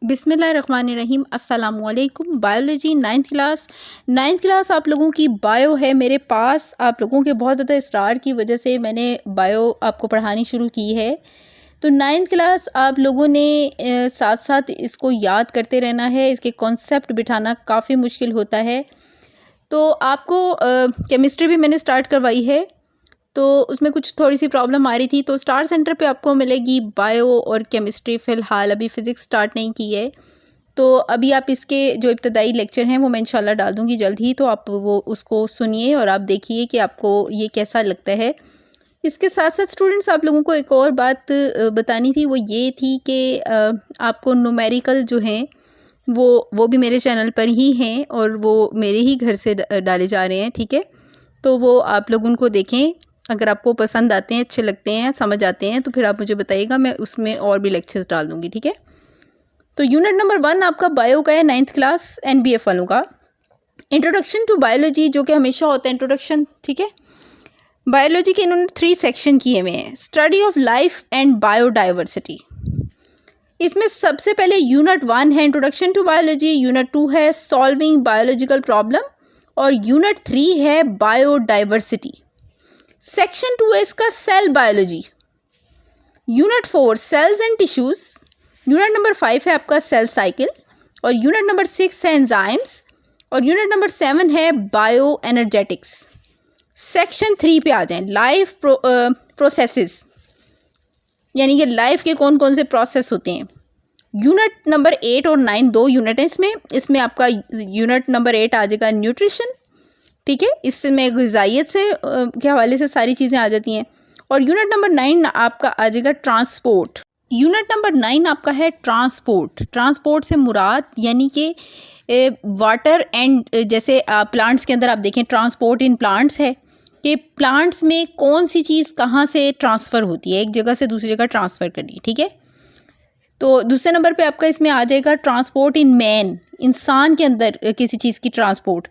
बिस्मिल्लाहिर्रहमानिर्रहीम। अस्सलामुअलैकुम। Biology ninth class आप लोगों की बायो है मेरे पास। आप लोगों के बहुत ज़्यादा इसरार की वजह से मैंने बायो आपको पढ़ानी शुरू की है। तो नाइन्थ क्लास आप लोगों ने साथ साथ इसको याद करते रहना है। इसके कॉन्सेप्ट बिठाना काफ़ी मुश्किल होता है। तो आपको केमिस्ट्री भी मैंने स्टार्ट करवाई है, तो उसमें कुछ थोड़ी सी प्रॉब्लम आ रही थी। तो स्टार सेंटर पे आपको मिलेगी बायो और केमिस्ट्री। फ़िलहाल अभी फ़िज़िक्स स्टार्ट नहीं की है, तो अभी आप इसके जो इब्तदाई लेक्चर हैं वो मैं इंशाल्लाह डाल दूँगी जल्द ही। तो आप वो उसको सुनिए और आप देखिए कि आपको ये कैसा लगता है। इसके साथ साथ स्टूडेंट्स आप लोगों को एक और बात बतानी थी, वो ये थी कि आपको न्यूमेरिकल जो हैं वो भी मेरे चैनल पर ही हैं और वो मेरे ही घर से डाले जा रहे हैं, ठीक है। तो वो आप लोग उनको देखें, अगर आपको पसंद आते हैं, अच्छे लगते हैं, समझ आते हैं, तो फिर आप मुझे बताइएगा, मैं उसमें और भी लेक्चर्स डाल दूँगी, ठीक है। तो यूनिट नंबर 1 आपका बायो का है, 9th क्लास NBF वालों का। इंट्रोडक्शन टू बायोलॉजी जो कि हमेशा होता है इंट्रोडक्शन, ठीक है। बायोलॉजी के इन्होंने 3 सेक्शन किए हुए हैं। Study of life and biodiversity. इसमें सबसे पहले यूनिट 1 है इंट्रोडक्शन टू बायोलॉजी, यूनिट 2 है सॉल्विंग बायोलॉजिकल प्रॉब्लम और यूनिट 3 है बायोडाइवर्सिटी। सेक्शन 2 है इसका cell biology. Unit 4 cells and tissues. Unit number 5 है आपका सेल साइकिल और यूनिट नंबर 6 है एंजाइम्स और यूनिट नंबर 7 है बायो एनर्जेटिक्स। सेक्शन 3 पे आ जाएं, लाइफ प्रोसेसेस, यानी कि लाइफ के कौन कौन से प्रोसेस होते हैं। यूनिट नंबर 8 और 9 दो यूनिट हैं इसमें आपका यूनिट नंबर 8 आ जाएगा न्यूट्रिशन, ठीक है। इसमें ग़िज़ाइयत से के हवाले से सारी चीज़ें आ जाती हैं। और यूनिट नंबर 9 आपका आ जाएगा ट्रांसपोर्ट। यूनिट नंबर 9 आपका है ट्रांसपोर्ट से मुराद यानी कि वाटर एंड, जैसे प्लांट्स के अंदर आप देखें ट्रांसपोर्ट इन प्लांट्स है कि प्लांट्स में कौन सी चीज़ कहाँ से ट्रांसफ़र होती है, एक जगह से दूसरी जगह ट्रांसफ़र करनी, ठीक है। तो दूसरे नंबर पे आपका इसमें आ जाएगा ट्रांसपोर्ट इन मैन, इंसान के अंदर किसी चीज़ की ट्रांसपोर्ट।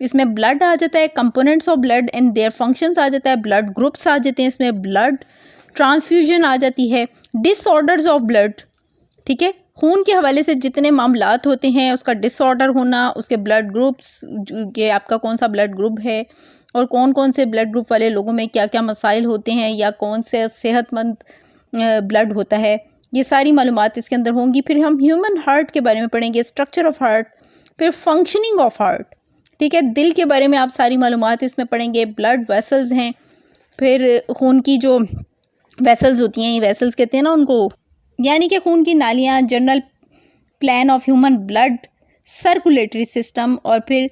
इसमें ब्लड आ जाता है, components of blood and their functions आ जाता है, ब्लड ग्रुप्स आ जाते हैं, इसमें ब्लड ट्रांसफ्यूजन आ जाती है, डिसऑर्डर्स ऑफ ब्लड, ठीक है। खून के हवाले से जितने मामलात होते हैं, उसका डिसऑर्डर होना, उसके ब्लड ग्रुप्स के आपका कौन सा ब्लड ग्रुप है और कौन कौन से ब्लड ग्रुप वाले लोगों में क्या क्या मसाइल होते हैं या कौन से सेहतमंद ब्लड होता है, ये सारी मालूमात इसके अंदर होंगी। फिर हम ह्यूमन हार्ट के बारे में पढ़ेंगे, स्ट्रक्चर ऑफ हार्ट, फिर फंक्शनिंग ऑफ हार्ट, ठीक है। दिल के बारे में आप सारी मालूमात इसमें पढ़ेंगे। ब्लड वेसल्स हैं, फिर खून की जो वेसल्स होती हैं, ये वेसल्स कहते हैं ना उनको, यानी कि खून की नालियाँ, general plan of human blood circulatory system और फिर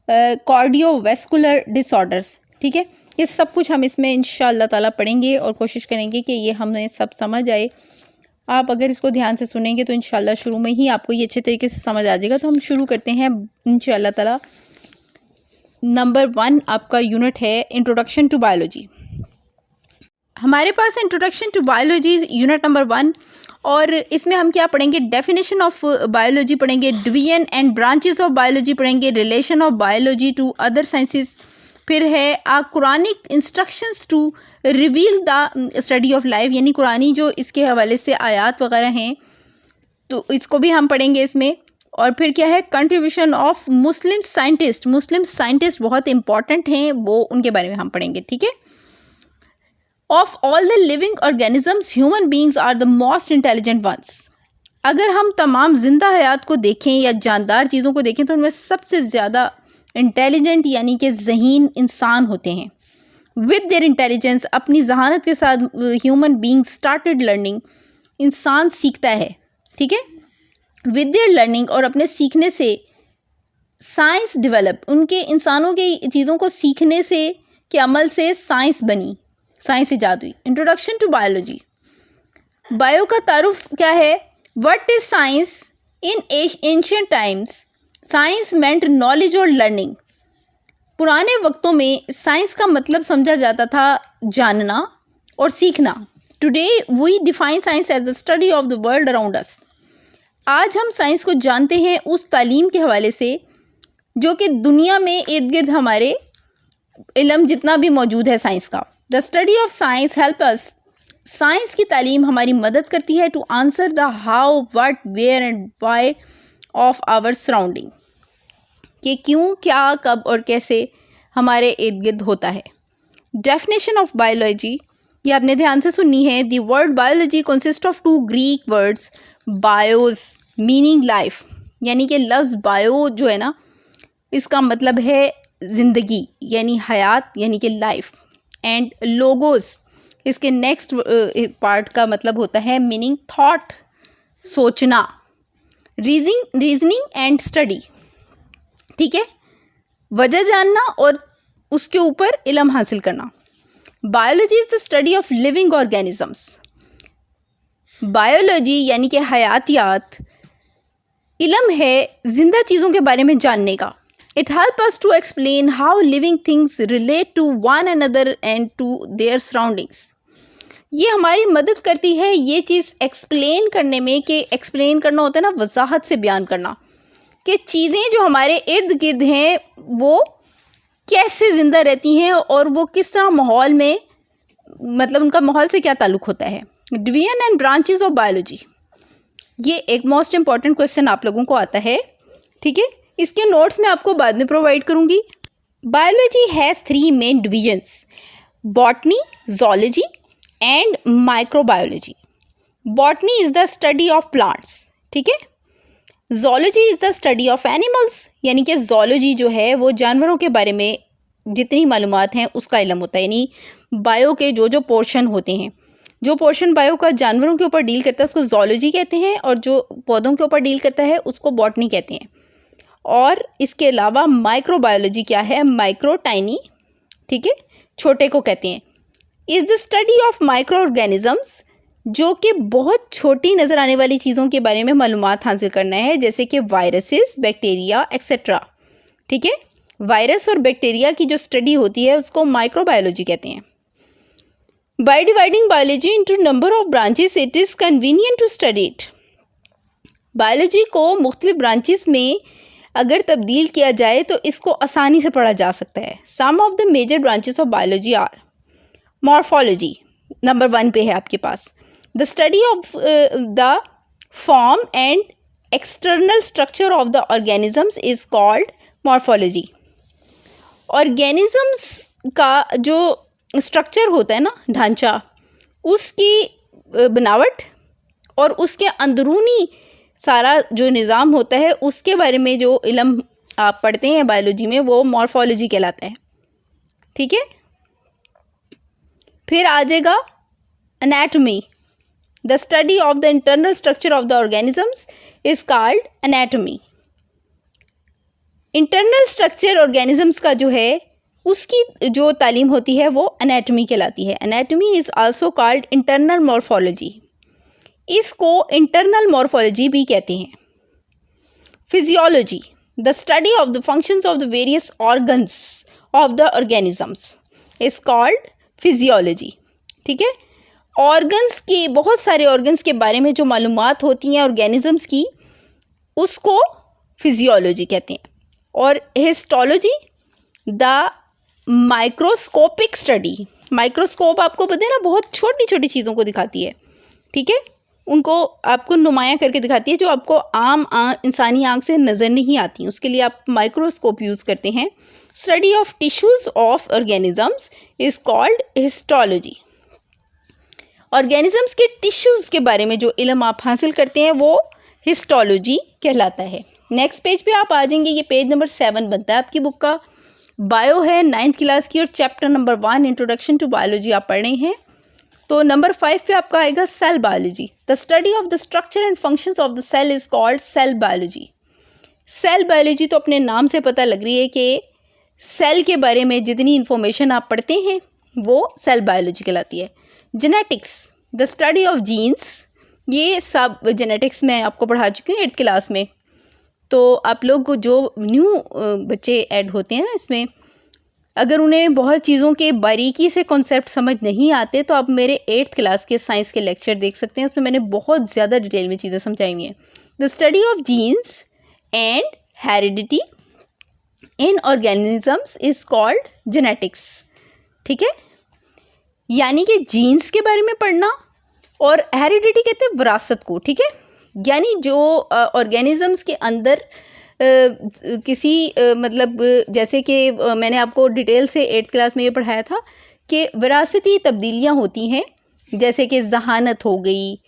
कार्डियोवैस्कुलर डिसऑर्डर्स, ठीक है। ये सब कुछ हम इसमें इंशाअल्लाह ताला पढ़ेंगे और कोशिश करेंगे कि ये हमें सब समझ आए। आप अगर इसको ध्यान से सुनेंगे तो इंशाअल्लाह शुरू में ही आपको ये अच्छे तरीके से समझ आ जाएगा। तो हम शुरू करते हैं इंशाअल्लाह ताला। नंबर 1 आपका यूनिट है इंट्रोडक्शन टू बायोलॉजी। हमारे पास introduction to biology unit number 1 और इसमें हम क्या पढ़ेंगे, डेफिनेशन ऑफ बायोलॉजी पढ़ेंगे, division and branches of biology पढ़ेंगे, relation of biology to other sciences, फिर है Quranic instructions to reveal the study of life, यानी कुरानी जो इसके हवाले से आयात वगैरह हैं तो इसको भी हम पढ़ेंगे इसमें। और फिर क्या है, कंट्रीब्यूशन ऑफ मुस्लिम साइंटिस्ट बहुत इंपॉर्टेंट हैं, वो उनके बारे में हम पढ़ेंगे, ठीक है। Of all the living organisms human beings are the most intelligent ones. अगर हम तमाम जिंदा हयात को देखें या जानदार चीज़ों को देखें तो उनमें सबसे ज़्यादा इंटेलिजेंट यानी कि ज़हीन इंसान होते हैं। विद देयर इंटेलिजेंस, अपनी जहानत के साथ ह्यूमन बींग स्टार्टेड लर्निंग, इंसान सीखता है, ठीक है। विद देयर लर्निंग, और अपने सीखने से साइंस डेवलप, उनके इंसानों के चीज़ों को सीखने से के अमल से साइंस बनी, साइंस ईजाद हुई। Introduction to biology. बायो का तारुफ क्या है, what is science in ancient times. Science meant knowledge और लर्निंग। पुराने वक्तों में साइंस का मतलब समझा जाता था जानना और सीखना। Today we define science as the study of the world around us. आज हम साइंस को जानते हैं उस तालीम के हवाले से जो कि दुनिया में इर्द गिर्द हमारे इल्म जितना भी मौजूद है साइंस का। The study of science help us science की तालीम हमारी मदद करती है to answer the how, what, where and why of our surrounding, कि क्यों, क्या, कब और कैसे हमारे इर्द गिर्द होता है। डेफिनेशन ऑफ बायोलॉजी, ये आपने ध्यान से सुननी है। The word biology consist of two Greek words, bios meaning life, यानी कि लफ्ज़ बायो जो है ना, इसका मतलब है ज़िंदगी यानी हयात यानी कि लाइफ, एंड लोगोस इसके नेक्स्ट पार्ट का मतलब होता है मीनिंग थॉट, सोचना, रीजनिंग एंड स्टडी। ठीक है, वजह जानना और उसके ऊपर इल्म हासिल करना। Biology is the study of living organisms. Biology यानी कि हयातियात इल्म है जिंदा चीज़ों के बारे में जानने का। It help us to explain how living things relate to one another and to their surroundings. ये हमारी मदद करती है ये चीज़ एक्सप्लेन करने में, कि एक्सप्लेन करना होता है ना वजाहत से बयान करना, कि चीज़ें जो हमारे इर्द गिर्द हैं वो कैसे ज़िंदा रहती हैं और वो किस तरह माहौल में, मतलब उनका माहौल से क्या ताल्लुक़ होता है। Division and branches of biology, ये एक मोस्ट इम्पॉर्टेंट क्वेश्चन आप लोगों को आता है। ठीक है, इसके नोट्स मैं आपको बाद में प्रोवाइड करूँगी। Biology has 3 main divisions, botany, zoology and microbiology. Botany is the study of plants. ठीक है, zoology is the study of animals, यानी कि ज़ूलॉजी जो है वो जानवरों के बारे में जितनी मालूमात हैं उसका इल्म होता है, यानी बायो के जो जो पोर्शन होते हैं, जो पोर्शन बायो का जानवरों के ऊपर डील करता है उसको ज़ूलॉजी कहते हैं, और जो पौधों के ऊपर डील करता है उसको बॉटनी कहते हैं। और इसके अलावा माइक्रोबायोलॉजी क्या है, माइक्रो टाइनी, ठीक है, छोटे को कहते हैं। Is the study of micro organisms, जो कि बहुत छोटी नज़र आने वाली चीज़ों के बारे में मालूमात हासिल करना है, जैसे कि वायरसेस, बैक्टीरिया एक्सेट्रा। ठीक है, वायरस और बैक्टीरिया की जो स्टडी होती है उसको माइक्रोबायोलॉजी कहते हैं। By dividing biology into number of branches it is convenient to study it. Biology को मुख्तलिफ ब्रांचेस में अगर तब्दील किया जाए तो इसको आसानी से पढ़ा जा सकता है। Some of the major branches of biology are morphology, number 1 पे है आपके पास। The study of the form and external structure of the organisms is called morphology. Organisms का जो स्ट्रक्चर होता है ना, ढांचा, उसकी बनावट और उसके अंदरूनी सारा जो निज़ाम होता है उसके बारे में जो इल्म आप पढ़ते हैं बायोलॉजी में वो मॉर्फोलॉजी कहलाता है। ठीक है, फिर आ जाएगा anatomy. The study of the internal structure of the organisms is called anatomy. Internal structure organisms का जो है उसकी जो तालीम होती है वो एनाटॉमी कहलाती है। Anatomy is also called internal morphology, इसको इंटरनल मॉर्फोलॉजी भी कहते हैं। Physiology, the study of the functions of the various organs of the organisms is called physiology. ठीक है, ऑर्गन्स के, बहुत सारे ऑर्गन्स के बारे में जो मालूमात होती हैं ऑर्गेनिजम्स की उसको फिजियोलॉजी कहते हैं। और histology, the microscopic study. Microscope आपको पता है ना, बहुत छोटी छोटी चीज़ों को दिखाती है। ठीक है, उनको आपको नुमाया करके दिखाती है जो आपको आम इंसानी आंख से नज़र नहीं आती, उसके लिए आप माइक्रोस्कोप यूज़ करते हैं। Study of tissues of organisms is called histology. Organisms के टिश्यूज़ के बारे में जो इल्म आप हासिल करते हैं वो हिस्टोलॉजी कहलाता है। नेक्स्ट पेज पे आप आ जाएंगे, ये पेज नंबर 7 बनता है आपकी बुक का। बायो है 9th क्लास की और chapter number 1 introduction to biology आप पढ़ रहे हैं। तो नंबर 5 पे आपका आएगा cell biology. The study of the structure and functions of the cell is called cell biology. Cell biology तो अपने नाम से पता लग रही है कि सेल के बारे में जितनी इंफॉर्मेशन आप पढ़ते हैं वो सेल बायोलॉजी कहलाती है। Genetics, the study of genes, ये सब जेनेटिक्स में आपको पढ़ा चुकी हूँ 8th क्लास में। तो आप लोग जो न्यू बच्चे ऐड होते हैं ना इसमें, अगर उन्हें बहुत चीज़ों के बारीकी से कॉन्सेप्ट समझ नहीं आते तो आप मेरे 8th क्लास के साइंस के लेक्चर देख सकते हैं, उसमें मैंने बहुत ज़्यादा डिटेल में चीज़ें समझाई हुई हैं। The study of genes and heredity in organisms is called genetics. ठीक है, यानी कि जीन्स के बारे में पढ़ना, और हेरिडिटी कहते हैं विरासत को, ठीक है। यानी जो ऑर्गेनिजम्स के अंदर किसी मतलब जैसे कि मैंने आपको डिटेल से 8th क्लास में ये पढ़ाया था कि विरासती तब्दीलियां होती हैं, जैसे कि जहानत हो गई,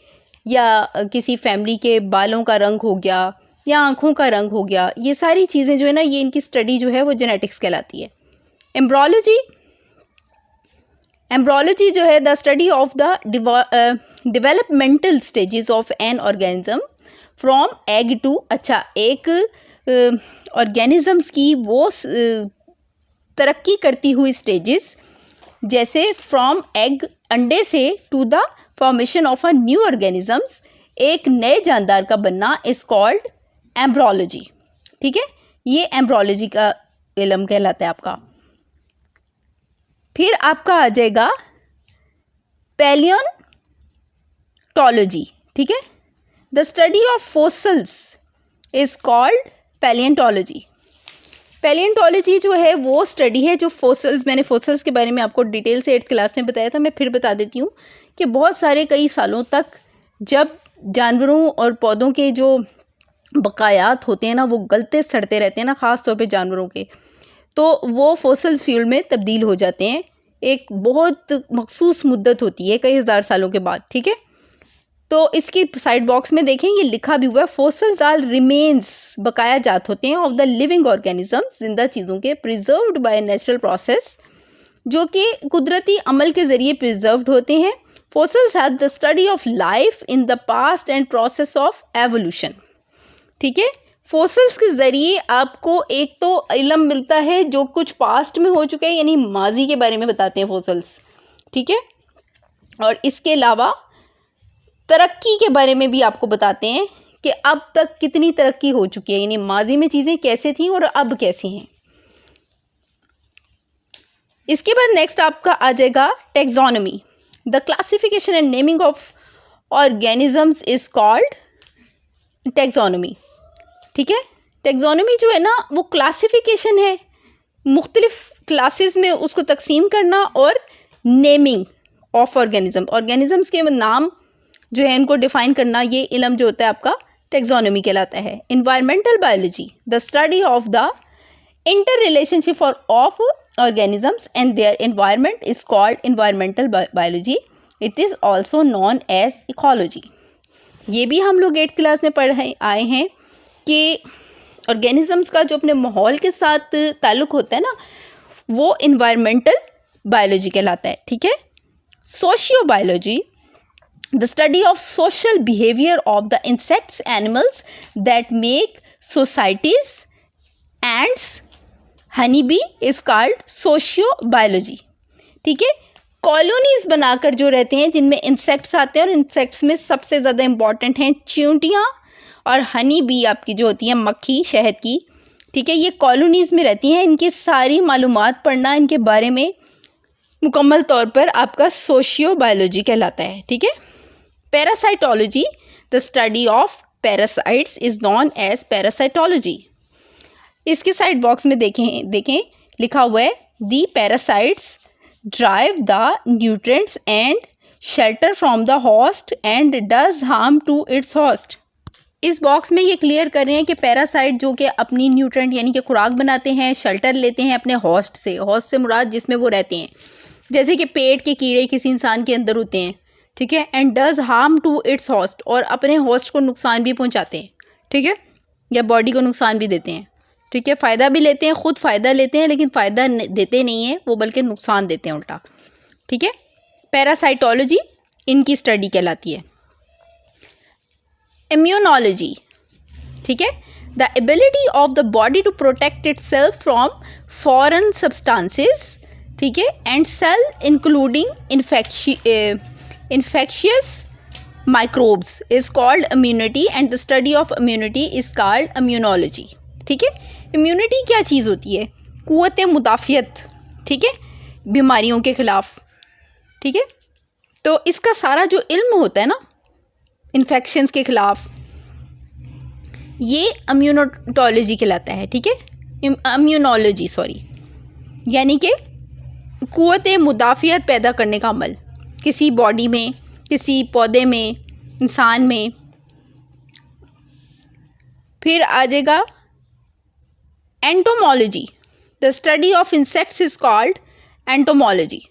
या किसी फैमिली के बालों का रंग हो गया, या आँखों का रंग हो गया, ये सारी चीज़ें जो है ना, ये इनकी स्टडी जो है वो जेनेटिक्स कहलाती है। एम्ब्रोलॉजी जो है the study of the developmental stages of an organism from egg to, अच्छा एक ऑर्गेनिजम्स की वो तरक्की करती हुई स्टेजेस, जैसे फ्रॉम एग अंडे से to the formation of a new organisms, एक नए जानदार का बनना, इज कॉल्ड एम्ब्रोलॉजी, ठीक है। ये एम्ब्रोलॉजी का इल्म कहलाता है आपका। फिर आपका आ जाएगा पैलियोंटोलॉजी, ठीक है। The study of fossils is called palaeontology. Palaeontology जो है वो स्टडी है जो फोसिल्स, मैंने फोसिल्स के बारे में आपको डिटेल से 8th क्लास में बताया था, मैं फिर बता देती हूँ कि बहुत सारे कई सालों तक जब जानवरों और पौधों के जो बकायात होते हैं ना वो गलते सड़ते रहते हैं ना, ख़ास तौर पे जानवरों के, तो वो फोसिल्स फ्यूल में तब्दील हो जाते हैं। एक बहुत मखसूस मुद्दत होती है कई हज़ार सालों के बाद, ठीक है। तो इसकी साइड बॉक्स में देखें ये लिखा भी हुआ है, फोसिल्स आर रिमेन्स, बकाया जात होते हैं, ऑफ द लिविंग ऑर्गेनिजम्स, जिंदा चीज़ों के, प्रिजर्व्ड बाय नेचुरल प्रोसेस, जो कि कुदरती अमल के ज़रिए प्रिजर्व्ड होते हैं। Fossils have the study of life in the past and process of evolution, ठीक है। फोसिल्स के ज़रिए आपको एक तो इल्म मिलता है जो कुछ पास्ट में हो चुका है, यानी माजी के बारे में बताते हैं फोसिल्स, ठीक है। और इसके अलावा तरक्की के बारे में भी आपको बताते हैं कि अब तक कितनी तरक्की हो चुकी है, यानी माजी में चीज़ें कैसे थी और अब कैसी हैं। इसके बाद नेक्स्ट आपका आ जाएगा taxonomy. The classification and naming of organisms is called taxonomy, ठीक है। टैक्सोनॉमी जो है ना वो क्लासिफिकेशन है, मुख्तलिफ क्लासेस में उसको तकसीम करना, और नेमिंग ऑफ ऑर्गेनिजम्स के नाम जो है इनको डिफाइन करना, ये इल्म जो होता है आपका टैक्सोनॉमी कहलाता है। Environmental biology the study of the inter relationship of organisms and their environment is called environmental biology. It is also known as ecology. ये भी हम लोग 8th क्लास में पढ़ आए हैं कि ऑर्गेनिजम्स का जो अपने माहौल के साथ ताल्लुक़ होता है ना वो एनवायरमेंटल बायोलॉजी कहलाता है, ठीक है। Socio biology the study of social behaviour of the insects animals that make societies, ends, honey bee is called socio biology, ठीक है। कॉलोनीज बनाकर जो रहते हैं जिनमें इंसेक्ट्स आते हैं, और इंसेक्ट्स में सबसे ज़्यादा इंपॉर्टेंट हैं चींटियाँ और हनी बी आपकी जो होती है मक्खी शहद की, ठीक है। ये कॉलोनीज़ में रहती हैं, इनकी सारी मालूमात पढ़ना, इनके बारे में मुकम्मल तौर पर आपका सोशियो बायोलॉजी कहलाता है, ठीक है। Parasitology the study of parasites is known as parasitology. इसके साइड बॉक्स में देखें लिखा हुआ है the parasites derive the nutrients and shelter from the host and does harm to its host. इस बॉक्स में ये क्लियर कर रहे हैं कि पैरासाइट जो कि अपनी न्यूट्रिएंट यानी कि खुराक बनाते हैं, शेल्टर लेते हैं अपने होस्ट से मुराद जिसमें वो रहते हैं, जैसे कि पेट के कीड़े किसी इंसान के अंदर होते हैं, ठीक है। And does harm to its host, और अपने होस्ट को नुकसान भी पहुंचाते हैं, ठीक है, या बॉडी को नुकसान भी देते हैं, ठीक है। फ़ायदा भी लेते हैं, खुद फ़ायदा लेते हैं, लेकिन फ़ायदा देते नहीं हैं वो, बल्कि नुकसान देते हैं उल्टा, ठीक है। पैरासाइटोलॉजी इनकी स्टडी कहलाती है। इम्यूनोलॉजी, ठीक है, the ability of the body to protect itself from foreign substances, ठीक है, and cell including infectious microbes is called immunity, and the study of immunity is called immunology, ठीक है। इम्यूनिटी क्या चीज़ होती है? क़ुव्वत मुदाफ़ियत, ठीक है, बीमारियों के ख़िलाफ़, ठीक है। तो इसका सारा जो इल्म होता है ना इन्फेक्शंस के ख़िलाफ़, ये इम्यूनोलॉजी कहलाता है, ठीक है। इम्यूनोलॉजी यानी कि क़ुव्वत मुदाफ़ियत पैदा करने का अमल, किसी बॉडी में, किसी पौधे में, इंसान में। फिर आ जाएगा entomology, the study of insects is called entomology.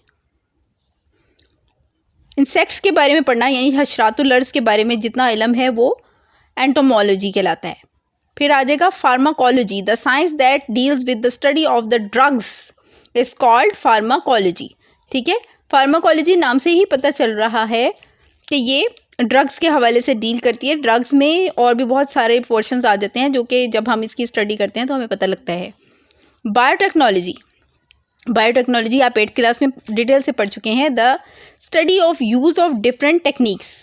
Insects के बारे में पढ़ना यानी हशरातुल अर्ज़ के बारे में जितना इल्म है वो एंटोमोलॉजी कहलाता है। फिर आ जाएगा pharmacology, the science that deals with the study of the drugs is called pharmacology. ठीक है, फार्माकोलॉजी नाम से ही पता चल रहा है कि ये ड्रग्स के हवाले से डील करती है। ड्रग्स में और भी बहुत सारे पोर्शंस आ जाते हैं जो कि जब हम इसकी स्टडी करते हैं तो हमें पता लगता है। बायोटेक्नोलॉजी, बायोटेक्नोलॉजी आप 8th क्लास में डिटेल से पढ़ चुके हैं। The study of use of different techniques.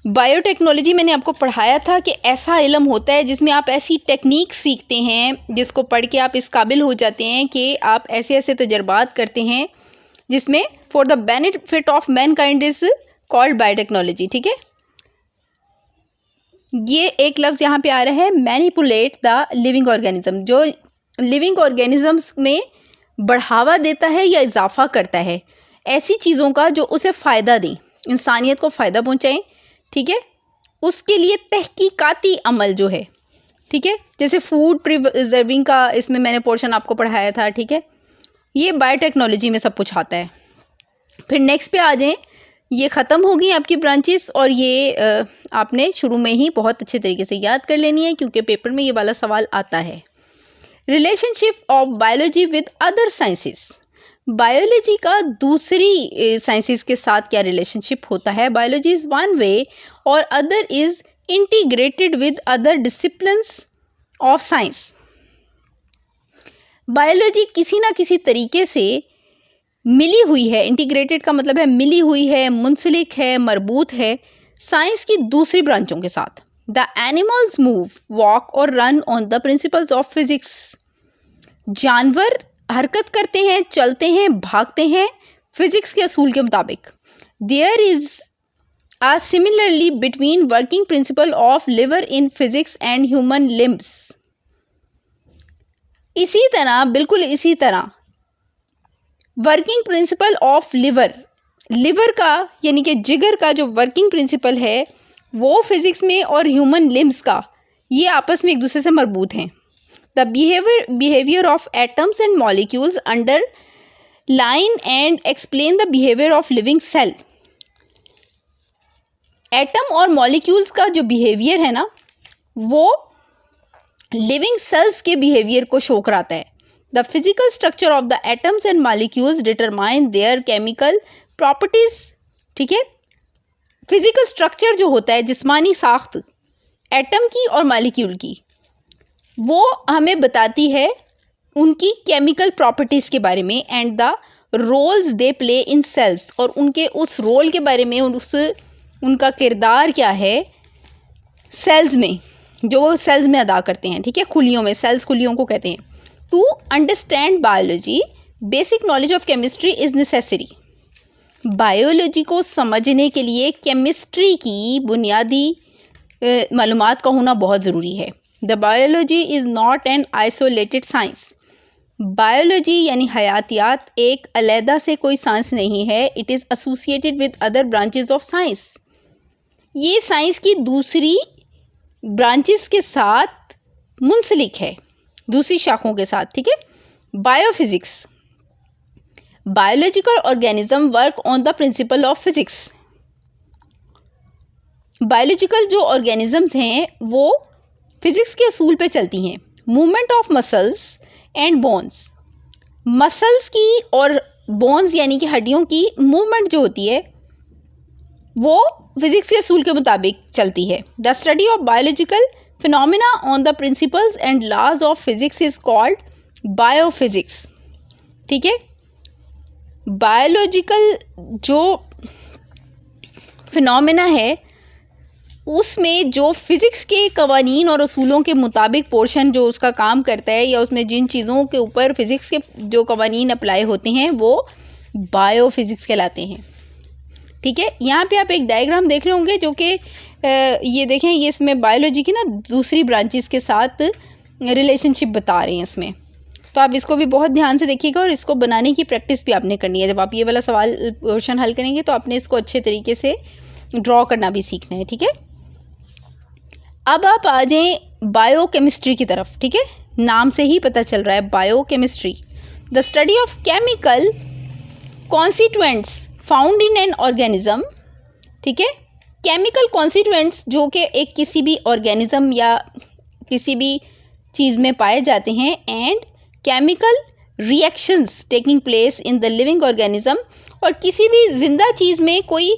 Biotechnology मैंने आपको पढ़ाया था कि ऐसा इल्म होता है जिसमें आप ऐसी टेक्निक सीखते हैं जिसको पढ़ के आप इस काबिल हो जाते हैं कि आप ऐसे ऐसे तजर्बात करते हैं जिसमें for the benefit of Mankind is called biotechnology. ठीक है, ये एक लफ्ज़ यहाँ पे आ रहा है मैनिपुलेट द लिविंग ऑर्गेनिज्म, जो लिविंग ऑर्गेनिजम्स में बढ़ावा देता है या इजाफा करता है ऐसी चीज़ों का जो उसे फ़ायदा दें, इंसानियत को फ़ायदा पहुँचाएँ। ठीक है, उसके लिए तहकीकाती अमल जो है, ठीक है, जैसे फूड प्रिजर्विंग का इसमें मैंने पोर्शन आपको पढ़ाया था। ठीक है, ये बायोटेक्नोलॉजी में सब कुछ आता है। फिर नेक्स्ट पे आ जाएं, ये ख़त्म हो गई आपकी ब्रांचेस और ये आपने शुरू में ही बहुत अच्छे तरीके से याद कर लेनी है क्योंकि पेपर में ये वाला सवाल आता है। Relationship of biology with other sciences, biology का दूसरी साइंसेस के साथ क्या रिलेशनशिप होता है। बायोलॉजी इज़ वन वे और other is integrated with other disciplines of science. Biology किसी ना किसी तरीके से मिली हुई है, इंटीग्रेटेड का मतलब है मिली हुई है, मुंसलिक है, मरबूत है साइंस की दूसरी ब्रांचों के साथ। द एनिमल्स मूव, वॉक और run on the principles of physics. जानवर हरकत करते हैं, चलते हैं, भागते हैं फिजिक्स के असूल के मुताबिक। There is a similarly between working principle of lever in physics and human limbs. इसी तरह, बिल्कुल इसी तरह working principle of lever, lever का यानी कि जिगर का जो वर्किंग प्रिंसिपल है वो फिजिक्स में और ह्यूमन लिम्स का ये आपस में एक दूसरे से मरबूत हैं। The behaviour of atoms and molecules under line and explain the behaviour of living cell. Atom और मॉलिक्यूल्स का जो बिहेवियर है ना वो लिविंग सेल्स के बिहेवियर को शो कराता है। The physical structure of the atoms and molecules determine their chemical properties. ठीक है, फिजिकल स्ट्रक्चर जो होता है, जिस्मानी साख्त एटम की और मॉलिक्यूल की, वो हमें बताती है उनकी केमिकल प्रॉपर्टीज़ के बारे में and the roles they play in cells, और उनके उस रोल के बारे में, उनका किरदार क्या है सेल्स में, जो वो सेल्स में अदा करते हैं। ठीक है, खुलियों में, सेल्स खुलियों को कहते हैं। To understand biology basic knowledge of chemistry is necessary. Biology को समझने के लिए केमिस्ट्री की बुनियादी मालूमात का होना बहुत ज़रूरी है। The biology is not an isolated science. Biology यानी हयातियात एक अलहदा से कोई साइंस नहीं है। It is associated with other branches of science. ये साइंस की दूसरी ब्रांचेस के साथ मुंसलिक है, दूसरी शाखों के साथ। ठीक है, biophysics, biological organism work on the principle of physics. Biological जो ऑर्गेनिजम्स हैं वो फिजिक्स के असूल पे चलती हैं। Movement of muscles and bones, muscles की और बोन्स यानी कि हड्डियों की मूवमेंट जो होती है वो फिजिक्स के असूल के मुताबिक चलती है। The study of biological phenomena on the principles and laws of physics is called biophysics. ठीक है, बायोलॉजिकल जो फिनोमिना है उसमें जो फिज़िक्स के कवानीन और असूलों के मुताबिक पोर्शन जो उसका काम करता है, या उसमें जिन चीज़ों के ऊपर फिज़िक्स के जो कवानीन अप्लाई होते हैं वो बायोफिज़िक्स कहलाते हैं। ठीक है, यहाँ पे आप एक डायग्राम देख रहे होंगे जो कि ये देखें, ये इसमें बायोलॉजी की ना दूसरी ब्रांचेस के साथ रिलेशनशिप बता रहे हैं इसमें। तो आप इसको भी बहुत ध्यान से देखिएगा और इसको बनाने की प्रैक्टिस भी आपने करनी है। जब आप ये वाला सवाल क्वेश्चन हल करेंगे तो आपने इसको अच्छे तरीके से ड्रॉ करना भी सीखना है, ठीक है। अब आप आ जाएं बायोकेमिस्ट्री की तरफ, ठीक है। नाम से ही पता चल रहा है biochemistry, the study of chemical constituents found in an organism, ठीक है। केमिकल कॉन्स्टिट्यूएंट्स जो कि एक किसी भी ऑर्गेनिज्म या किसी भी चीज़ में पाए जाते हैं, and chemical reactions taking place in the living organism, और किसी भी जिंदा चीज़ में कोई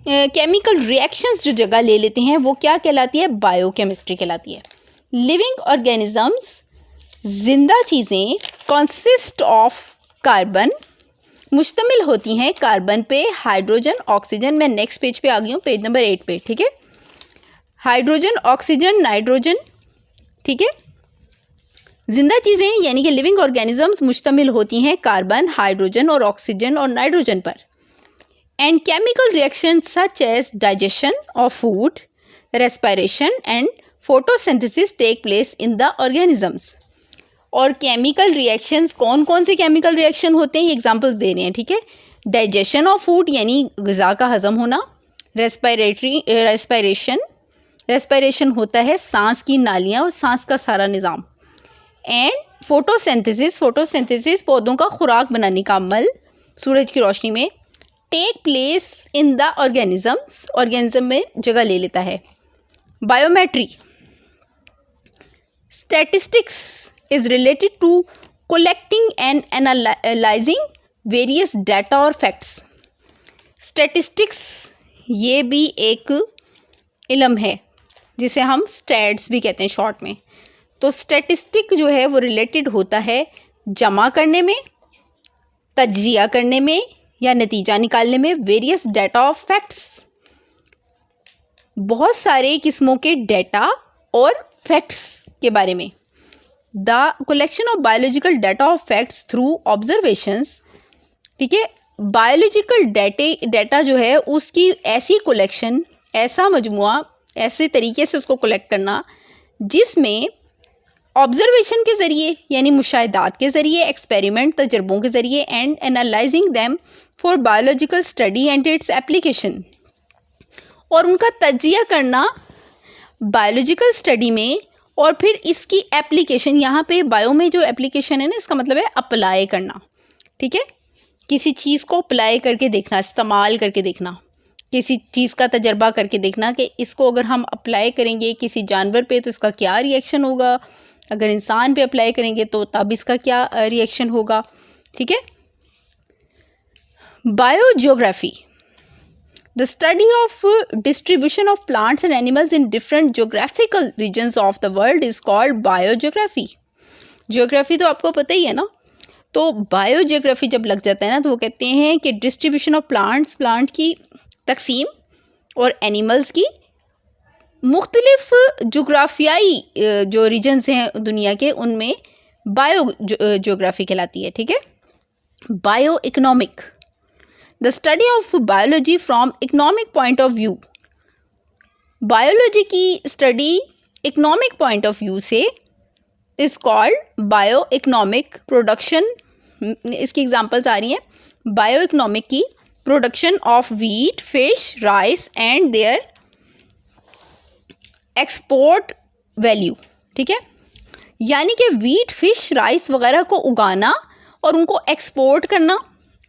केमिकल रिएक्शंस जो जगह ले लेते हैं वो क्या कहलाती है, बायोकेमिस्ट्री कहलाती है। लिविंग ऑर्गेनिजम्स, जिंदा चीज़ें, कंसिस्ट ऑफ कार्बन, मुश्तमिल होती हैं कार्बन पे, हाइड्रोजन, ऑक्सीजन। मैं नेक्स्ट पेज पे आ गई हूँ, पेज नंबर 8 पे, ठीक है। हाइड्रोजन, ऑक्सीजन, नाइट्रोजन, ठीक है। जिंदा चीज़ें यानी कि लिविंग ऑर्गेनिजम्स मुश्तमिल होती हैं कार्बन, हाइड्रोजन और ऑक्सीजन और नाइट्रोजन पर। And chemical reaction such as digestion of food, respiration and photosynthesis take place in the organisms. और केमिकल रिएक्शंस, कौन कौन से केमिकल रिएक्शन होते हैं ये एग्जांपल्स दे रहे हैं, ठीक है। डाइजेशन ऑफ फूड यानी ग़िज़ा का हज़म होना, रेस्पिरेशन होता है सांस की नालियाँ और सांस का सारा निज़ाम, एंड फोटोसिंथेसिस पौधों का खुराक बनाने का अमल सूरज की रोशनी में, take place in the organism में जगह ले लेता है। Biometry, statistics is related to collecting and analysing various data और फैक्ट्स। स्टैटिस्टिक्स ये भी एक इल्म है जिसे हम स्टैट्स भी कहते हैं शॉर्ट में। तो स्टैटिस्टिक जो है वो रिलेटेड होता है जमा करने में, तज्जिया करने में या नतीजा निकालने में, वेरियस डाटा ऑफ फैक्ट्स, बहुत सारे किस्मों के डाटा और फैक्ट्स के बारे में। The collection of biological data of facts through observations, ठीक है। बायोलॉजिकल डाटा जो है उसकी ऐसी कलेक्शन, ऐसा मजमुआ, ऐसे तरीके से उसको कलेक्ट करना जिसमें ऑब्जर्वेशन के ज़रिए यानी मुशाहिदात के ज़रिए, एक्सपेरिमेंट तजर्बों के ज़रिए, and analysing them for biological study and its application, और उनका तज्जिया करना बायोलॉजिकल स्टडी में और फिर इसकी एप्लीकेशन। यहाँ पे बायो में जो एप्लीकेशन है ना, इसका मतलब है अप्लाई करना, ठीक है। किसी चीज़ को अप्लाई करके देखना, इस्तेमाल करके देखना, किसी चीज़ का तजर्बा करके देखना कि इसको अगर हम अप्लाई करेंगे किसी जानवर पे तो इसका क्या रिएक्शन होगा, अगर इंसान पे अप्लाई करेंगे तो तब इसका क्या रिएक्शन होगा, ठीक है। Biogeography, the study of distribution of plants and animals in different geographical regions of the world is called biogeography. Geography तो आपको पता ही है ना। तो बायोजियोग्राफी जब लग जाता है ना तो वो कहते हैं कि डिस्ट्रीब्यूशन ऑफ प्लांट की तकसीम और एनिमल्स की मुख्तलिफ जोग्राफियाई जो रीजन्स हैं दुनिया के, उनमें बायोजियोग्राफी कहलाती है, ठीक है। Bio economic, the study of biology from economic point of view. Biology की study economic point of view से is called bio economic. Production, इसकी एग्जांपल्स आ रही हैं। बायो इकोनॉमिक की production of wheat, fish, rice and their export value, ठीक है। यानी कि वीट, फिश, राइस वगैरह को उगाना और उनको एक्सपोर्ट करना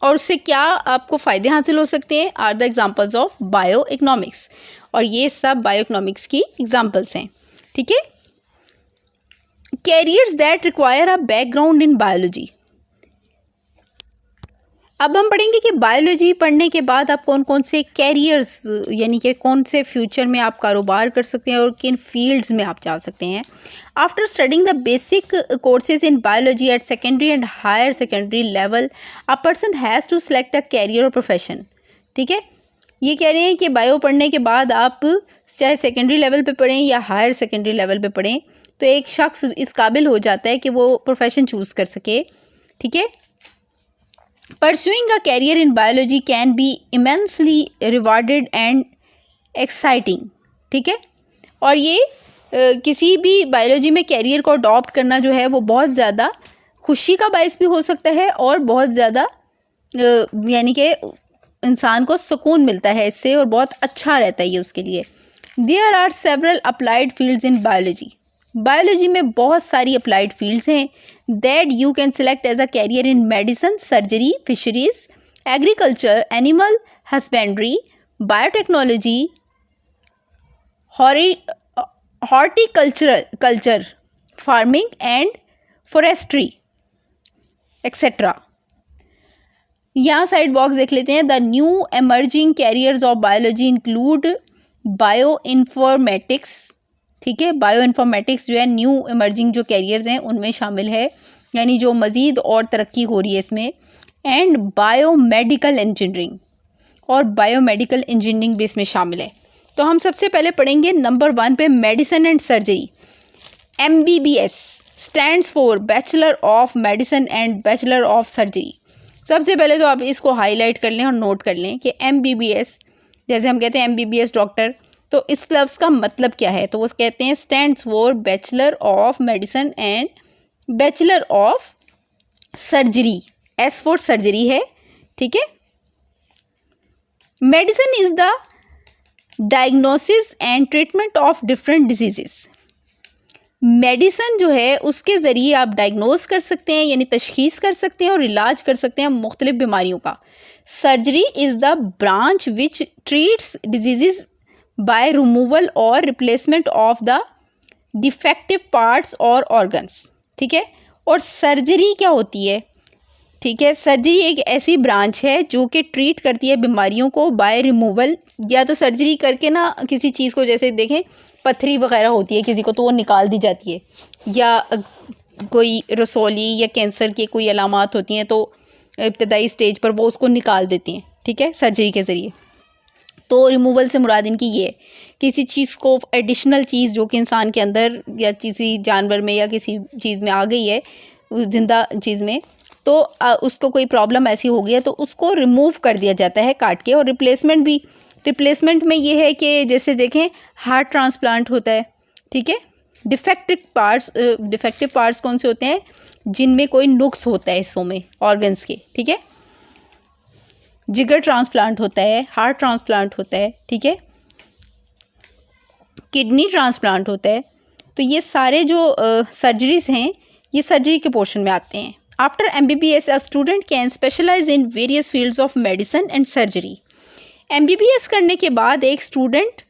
और उससे क्या आपको फ़ायदे हासिल हो सकते हैं, are the examples of bio economics. और ये सब बायो इकोनॉमिक्स की एग्जांपल्स हैं, ठीक है। Carriers that require a background in biology. अब हम पढ़ेंगे कि बायोलॉजी पढ़ने के बाद आप कौन कौन से कैरियर्स यानी कि कौन से फ्यूचर में आप कारोबार कर सकते हैं और किन फील्ड्स में आप जा सकते हैं। After studying the basic courses in biology at secondary and higher secondary level, a person has to select a career और प्रोफेशन, ठीक है। ये कह रहे हैं कि बायो पढ़ने के बाद आप चाहे सेकेंडरी लेवल पे पढ़ें या हायर सेकेंडरी लेवल पे पढ़ें तो एक शख्स इस काबिल हो जाता है कि वो प्रोफेशन चूज़ कर सके, ठीक है। Pursuing a career in biology can be immensely rewarded and exciting, ठीक है। और ये किसी भी बायोलॉजी में कैरियर को अडॉप्ट करना जो है वो बहुत ज़्यादा खुशी का बायस भी हो सकता है और बहुत ज़्यादा यानी कि इंसान को सुकून मिलता है इससे और बहुत अच्छा रहता है ये उसके लिए। There are several applied fields in biology. Biology में बहुत सारी अप्लाइड फील्ड्स हैं that you can select as a career in medicine, surgery, fisheries, agriculture, animal husbandry, biotechnology, horticulture, farming and forestry etcetera. यहाँ साइड बॉक्स देख लेते हैं। The new emerging careers of biology include bio informatics. ठीक है, bio informatics जो है new emerging जो carriers हैं उनमें शामिल है, यानी जो मज़ीद और तरक्की हो रही है इसमें। एंड बायोमेडिकल इंजीनियरिंग, और बायोमेडिकल इंजीनियरिंग भी इसमें शामिल है। तो हम सबसे पहले पढ़ेंगे नंबर 1 पे medicine and surgery. MBBS stands for bachelor of medicine and bachelor of surgery. सबसे पहले तो आप इसको हाईलाइट कर लें और नोट कर लें कि MBBS, जैसे हम कहते हैं MBBS डॉक्टर, तो इस लफ्ज़ का मतलब क्या है? तो वो कहते हैं stands for bachelor of medicine and bachelor of surgery. S for surgery है, ठीक है। Medicine is the diagnosis and treatment of different diseases. Medicine जो है उसके ज़रिए आप डायग्नोस कर सकते हैं, यानी तशखीस कर सकते हैं और इलाज कर सकते हैं मुख्तलिफ बीमारियों का। Surgery is the branch which treats disease by removal और replacement of the defective parts और ऑर्गन्स। ठीक है, और सर्जरी क्या होती है? ठीक है, सर्जरी एक ऐसी ब्रांच है जो कि ट्रीट करती है बीमारियों को बाय रिमूवल, या तो सर्जरी करके ना किसी चीज़ को, जैसे देखें पथरी वगैरह होती है किसी को तो वो निकाल दी जाती है, या कोई रसौली या कैंसर की कोई अलामात होती हैं तो इब्तदाई स्टेज पर वो उसको निकाल देती हैं। ठीक है, सर्जरी के ज़रिए। तो रिमूवल से मुराद इनकी ये है, किसी चीज़ को एडिशनल चीज़ जो कि इंसान के अंदर या किसी जानवर में या किसी चीज़ में आ गई है, जिंदा चीज़ में, तो उसको कोई प्रॉब्लम ऐसी हो गई है तो उसको रिमूव कर दिया जाता है काट के। और रिप्लेसमेंट भी, रिप्लेसमेंट में ये है कि जैसे देखें हार्ट ट्रांसप्लांट होता है, ठीक है। डिफेक्टिव पार्ट्स कौन से होते हैं? जिनमें कोई नुक्स होता है हिस्सों में, ऑर्गन्स के, ठीक है। जिगर ट्रांसप्लांट होता है, हार्ट ट्रांसप्लांट होता है, ठीक है, किडनी ट्रांसप्लांट होता है। तो ये सारे जो सर्जरीज हैं ये सर्जरी के पोर्शन में आते हैं। After MBBS a student can specialize in various fields of medicine and surgery। MBBS करने के बाद एक स्टूडेंट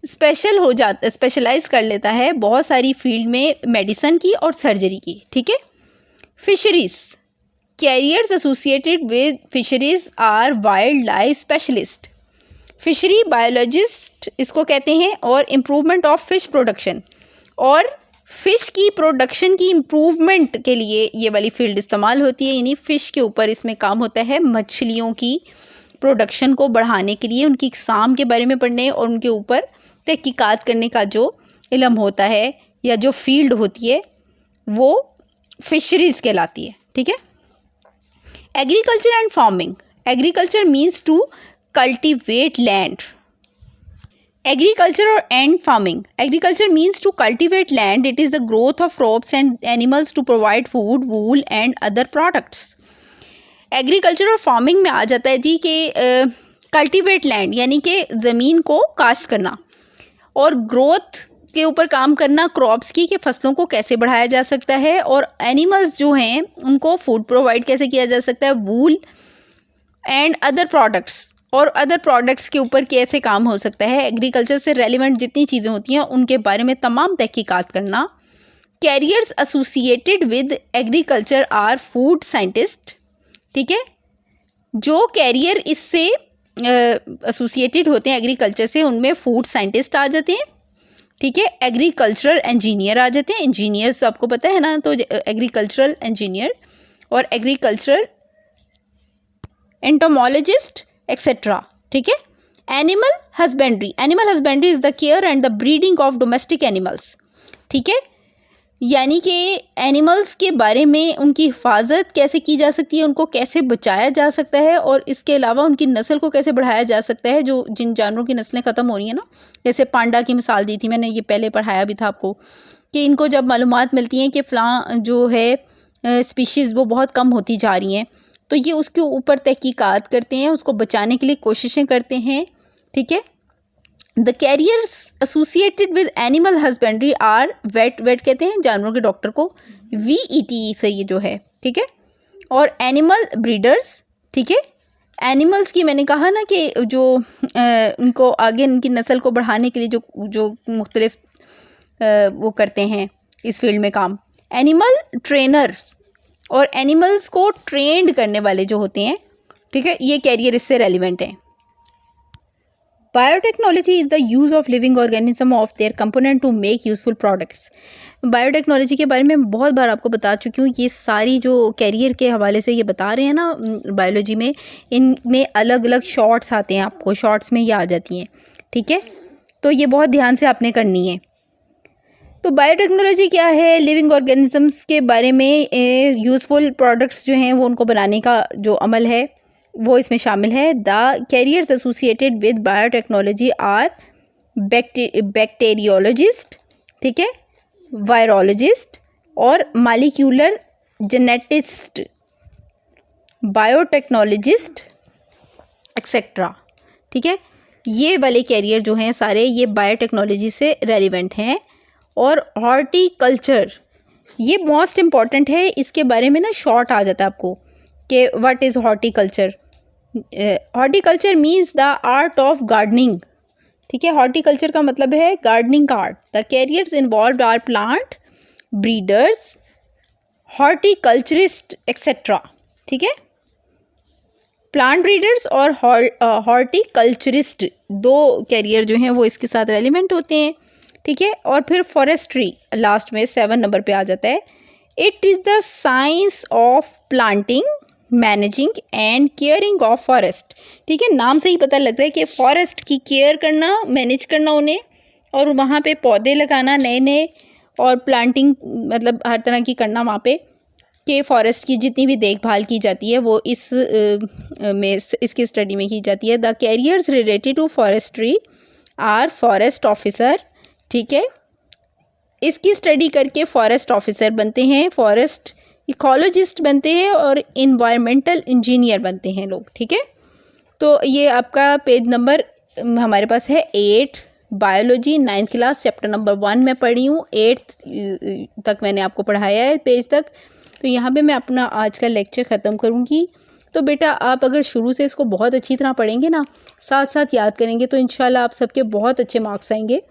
स्पेशलाइज कर लेता है बहुत सारी फील्ड में, मेडिसिन की और सर्जरी की। ठीक है। Fisheries, careers associated with fisheries are wildlife specialist. Fishery biologist इसको कहते हैं। और इम्प्रूवमेंट ऑफ फिश प्रोडक्शन, और फ़िश की प्रोडक्शन की इम्प्रूवमेंट के लिए ये वाली फील्ड इस्तेमाल होती है, यानी फ़िश के ऊपर इसमें काम होता है, मछलियों की प्रोडक्शन को बढ़ाने के लिए, उनकी इक़साम के बारे में पढ़ने और उनके ऊपर तहकीकात करने का जो इल्म होता है या जो फील्ड होती है वो फिशरीज़ कहलाती है। ठीक है। Agriculture and farming, agriculture means to cultivate land. Agriculture and farming. Agriculture means to cultivate land. It is the growth of crops and animals to provide food, wool and other products. Agriculture और farming में आ जाता है जी कि cultivate land यानी कि ज़मीन को काश्त करना, और growth के ऊपर काम करना क्रॉप्स की, कि फसलों को कैसे बढ़ाया जा सकता है, और एनिमल्स जो हैं उनको फूड प्रोवाइड कैसे किया जा सकता है, वूल एंड अदर प्रोडक्ट्स, और अदर प्रोडक्ट्स के ऊपर कैसे काम हो सकता है। एग्रीकल्चर से रेलिवेंट जितनी चीज़ें होती हैं उनके बारे में तमाम तहकीकात करना। Careers associated with agriculture are food scientist. ठीक है, जो कैरियर इससे एसोसिएटेड होते हैं एग्रीकल्चर से, उनमें फूड साइंटिस्ट आ जाते हैं। ठीक है, एग्रीकल्चरल इंजीनियर आ जाते हैं। इंजीनियर्स आपको पता है ना, तो एग्रीकल्चरल इंजीनियर और एग्रीकल्चरल एंटोमोलॉजिस्ट एक्सेट्रा। ठीक है। Animal husbandry, animal husbandry is the care and the breeding of domestic animals. ठीक है, यानी कि एनिमल्स के बारे में उनकी हिफाजत कैसे की जा सकती है, उनको कैसे बचाया जा सकता है, और इसके अलावा उनकी नस्ल को कैसे बढ़ाया जा सकता है। जो जिन जानवरों की नस्लें ख़त्म हो रही हैं ना, जैसे पांडा की मिसाल दी थी मैंने, ये पहले पढ़ाया भी था आपको, कि इनको जब मालूमात मिलती हैं कि फ़लाँ जो है स्पीशीज़ वो बहुत कम होती जा रही हैं, तो ये उसके ऊपर तहकीकात करते हैं, उसको बचाने के लिए कोशिशें करते हैं, ठीक है। The careers associated with animal husbandry are vet कहते हैं जानवरों के डॉक्टर को, VET से ये जो है, ठीक है। और एनिमल ब्रीडर्स, ठीक है। एनिमल्स की मैंने कहा ना कि जो उनको आगे उनकी नस्ल को बढ़ाने के लिए जो मुख्तलिफ वो करते हैं इस फील्ड में काम, एनिमल ट्रेनर्स और एनिमल्स को ट्रेंड करने वाले जो होते हैं, ठीक है, ये कैरियर इससे रेलिवेंट है। Biotechnology is the use of living organism of their component to make useful products. Biotechnology के बारे में बहुत बार आपको बता चुकी हूँ, ये सारी जो कैरियर के हवाले से ये बता रहे हैं ना बायोलॉजी में, इनमें अलग अलग शॉर्ट्स आते हैं, आपको शॉर्ट्स में ये आ जाती हैं, ठीक है। तो ये बहुत ध्यान से आपने करनी है। तो बायोटेक्नोलॉजी क्या है? लिविंग ऑर्गेनिजम्स के बारे में यूज़फुल प्रोडक्ट्स जो हैं वो उनको बनाने का जो अमल है वो इसमें शामिल है। The careers associated with biotechnology are bacteriologist, ठीक है, वायरोलॉजिस्ट और मॉलिक्यूलर जेनेटिस्ट, बायोटेक्नोलॉजिस्ट एक्सेट्रा, ठीक है। ये वाले कैरियर जो हैं सारे ये बायोटेक्नोलॉजी से रेलिवेंट हैं। और हॉर्टिकल्चर ये मोस्ट इम्पॉर्टेंट है, इसके बारे में ना शॉर्ट आ जाता है आपको कि what is horticulture. Horticulture means the art of gardening, ठीक है। हॉर्टिकल्चर का मतलब है गार्डनिंग का art. The careers involved are plant breeders, horticulturist etcetera, ठीक है। प्लांट ब्रीडर्स और हॉर्टिकल्चरिस्ट दो कैरियर जो हैं वो इसके साथ रेलिवेंट होते हैं, ठीक है। और फिर फॉरेस्ट्री लास्ट में 7 नंबर पे आ जाता है। It is the science of planting, managing and caring of forest, ठीक है। नाम से ही पता लग रहा है कि फॉरेस्ट की केयर करना, मैनेज करना उन्हें, और वहाँ पे पौधे लगाना नए नए, और प्लांटिंग मतलब हर तरह की करना वहाँ पे, कि फॉरेस्ट की जितनी भी देखभाल की जाती है वो इसकी स्टडी में की जाती है। The careers related to forestry are forest officer, ठीक है। इसकी स्टडी करके फॉरेस्ट ऑफिसर बनते हैं, फॉरेस्ट इकोलॉजिस्ट बनते हैं और इन्वायरमेंटल इंजीनियर बनते हैं लोग, ठीक है। तो ये आपका पेज नंबर हमारे पास है 8, biology 9th class, chapter number 1 में पढ़ी हूँ, 8th तक मैंने आपको पढ़ाया है पेज तक। तो यहाँ पे मैं अपना आज का लेक्चर ख़त्म करूँगी। तो बेटा आप अगर शुरू से इसको बहुत अच्छी तरह पढ़ेंगे ना, साथ साथ याद करेंगे, तो इंशाल्लाह आप सबके बहुत अच्छे मार्क्स आएंगे।